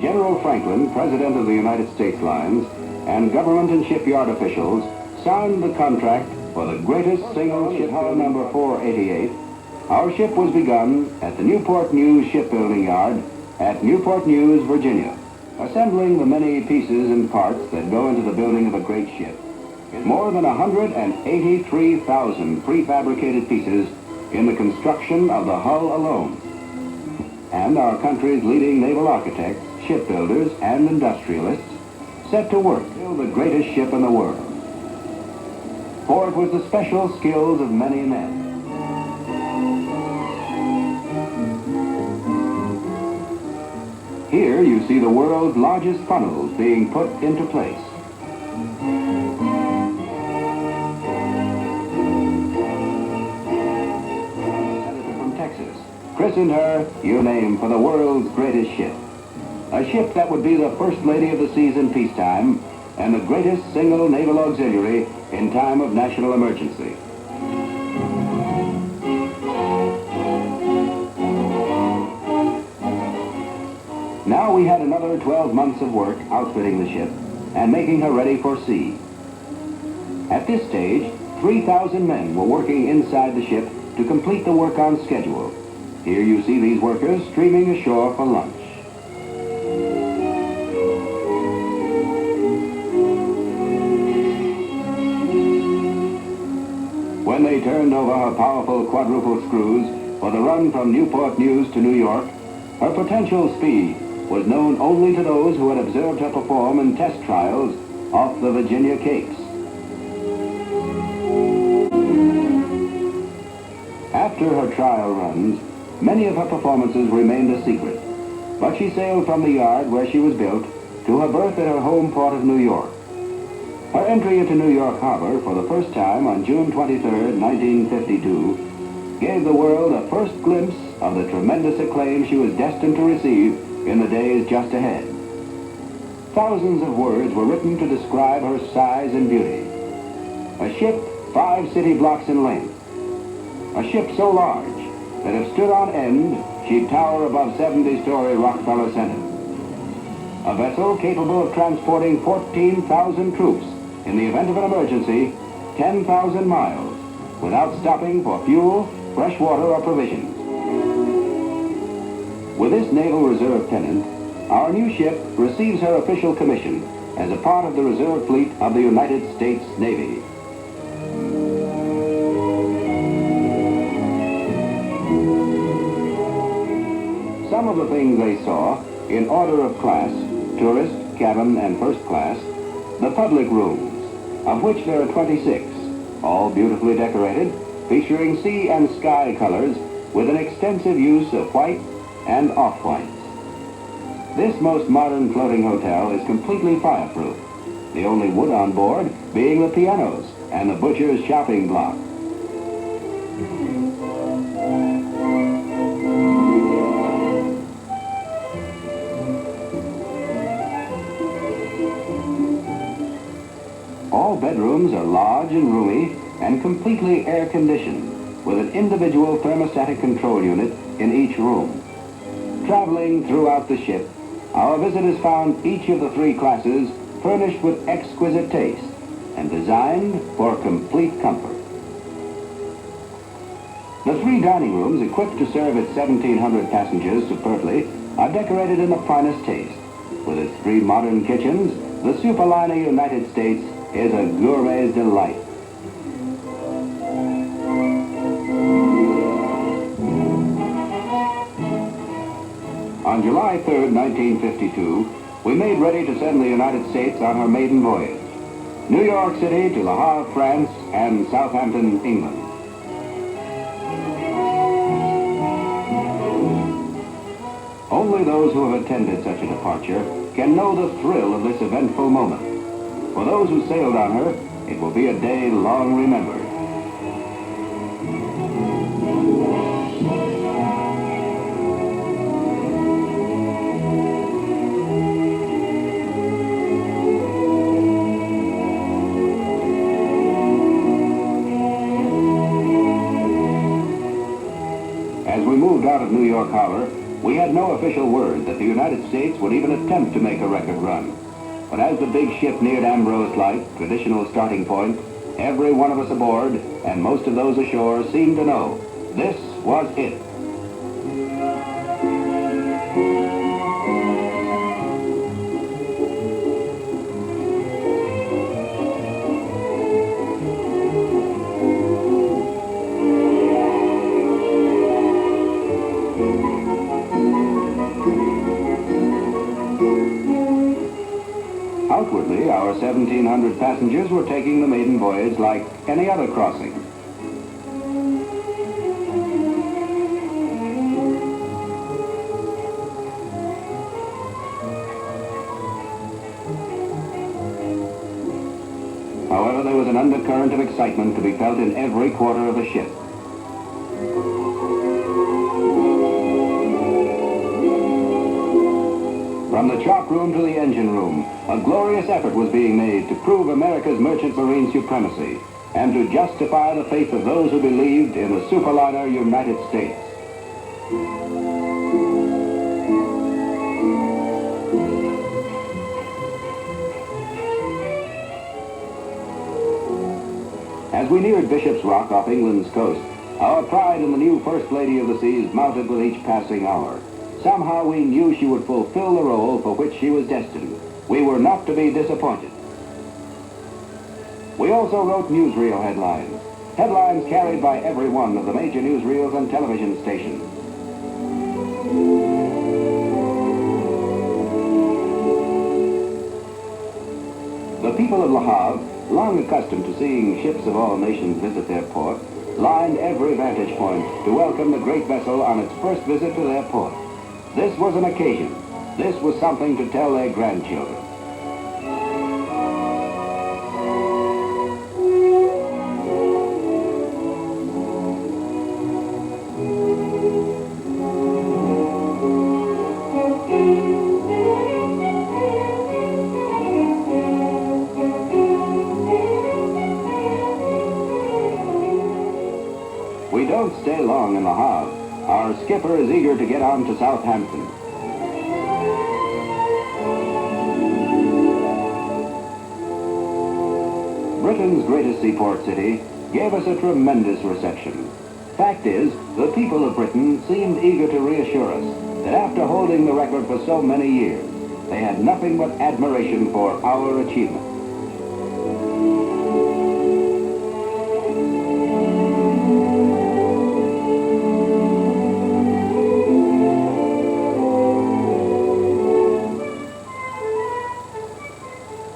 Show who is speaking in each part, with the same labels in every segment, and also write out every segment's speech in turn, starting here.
Speaker 1: General Franklin, President of the United States Lines, and government and shipyard officials signed the contract for the greatest single ship hull number 488. Our ship was begun at the Newport News Shipbuilding Yard at Newport News, Virginia. Assembling the many pieces and parts that go into the building of a great ship is more than 183,000 prefabricated pieces in the construction of the hull alone. And our country's leading naval architects, shipbuilders, and industrialists set to work to build the greatest ship in the world. For it was the special skills of many men. Here you see the world's largest funnels being put into place. Senator from Texas christened her, you name, for the world's greatest ship. A ship that would be the First Lady of the Seas in peacetime and the greatest single naval auxiliary in time of national emergency. Now we had another 12 months of work outfitting the ship and making her ready for sea. At this stage, 3,000 men were working inside the ship to complete the work on schedule. Here you see these workers streaming ashore for lunch. When they turned over her powerful quadruple screws for the run from Newport News to New York, her potential speed was known only to those who had observed her perform in test trials off the Virginia Capes. After her trial runs, many of her performances remained a secret, but she sailed from the yard where she was built to her berth at her home port of New York. Her entry into New York Harbor for the first time on June 23, 1952, gave the world a first glimpse of the tremendous acclaim she was destined to receive in the days just ahead. Thousands of words were written to describe her size and beauty. A ship 5 city blocks in length. A ship so large that if stood on end, she'd tower above 70-story Rockefeller Center. A vessel capable of transporting 14,000 troops in the event of an emergency, 10,000 miles, without stopping for fuel, fresh water, or provisions. With this Naval Reserve pennant, our new ship receives her official commission as a part of the Reserve Fleet of the United States Navy. Some of the things they saw, in order of class, tourist, cabin, and first class, the public rooms, of which there are 26, all beautifully decorated, featuring sea and sky colors with an extensive use of white and off-whites. This most modern floating hotel is completely fireproof, the only wood on board being the pianos and the butcher's shopping block. All bedrooms are large and roomy and completely air-conditioned, with an individual thermostatic control unit in each room. Traveling throughout the ship, our visitors found each of the 3 classes furnished with exquisite taste and designed for complete comfort. The 3 dining rooms, equipped to serve its 1,700 passengers superbly, are decorated in the finest taste. With its 3 modern kitchens, the Superliner United States is a gourmet's delight. On July 3, 1952, we made ready to send the United States on her maiden voyage. New York City to Le Havre, France, and Southampton, England. Only those who have attended such a departure can know the thrill of this eventful moment. For those who sailed on her, it will be a day long remembered. As we moved out of New York Harbor, we had no official word that the United States would even attempt to make a record run. But as the big ship neared Ambrose Light, traditional starting point, every one of us aboard, and most of those ashore, seemed to know this was it. Outwardly, our 1,700 passengers were taking the maiden voyage like any other crossing. However, there was an undercurrent of excitement to be felt in every quarter of the ship. From the chart room to the engine room, a glorious effort was being made to prove America's merchant marine supremacy and to justify the faith of those who believed in the superliner United States. As we neared Bishop's Rock off England's coast, our pride in the new First Lady of the Seas mounted with each passing hour. Somehow we knew she would fulfill the role for which she was destined. We were not to be disappointed. We also wrote newsreel headlines. Headlines carried by every one of the major newsreels and television stations. The people of Le Havre, long accustomed to seeing ships of all nations visit their port, lined every vantage point to welcome the great vessel on its first visit to their port. This was an occasion. This was something to tell their grandchildren. We don't stay long in Le Havre. Our skipper is eager to get on to Southampton. Britain's greatest seaport city gave us a tremendous reception. Fact is, the people of Britain seemed eager to reassure us that after holding the record for so many years, they had nothing but admiration for our achievement.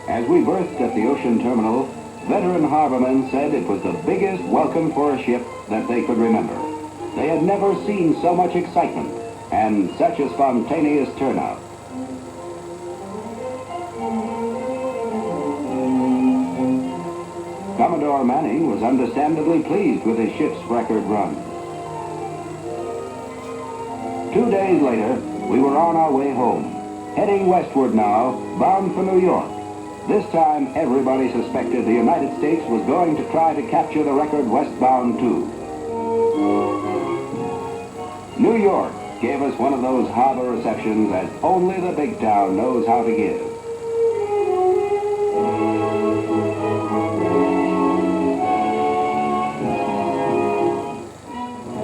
Speaker 1: As we berthed at the ocean terminal, veteran harbormen said it was the biggest welcome for a ship that they could remember. They had never seen so much excitement and such a spontaneous turnout. Commodore Manning was understandably pleased with his ship's record run. 2 days later, we were on our way home, heading westward now, bound for New York. This time, everybody suspected the United States was going to try to capture the record westbound, too. New York gave us one of those harbor receptions that only the big town knows how to give.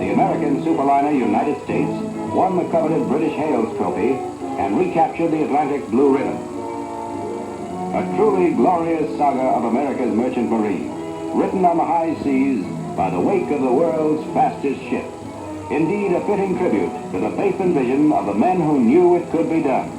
Speaker 1: The American superliner United States won the coveted British Hales Trophy and recaptured the Atlantic Blue Ribbon. A truly glorious saga of America's merchant marine, written on the high seas by the wake of the world's fastest ship. Indeed, a fitting tribute to the faith and vision of the men who knew it could be done.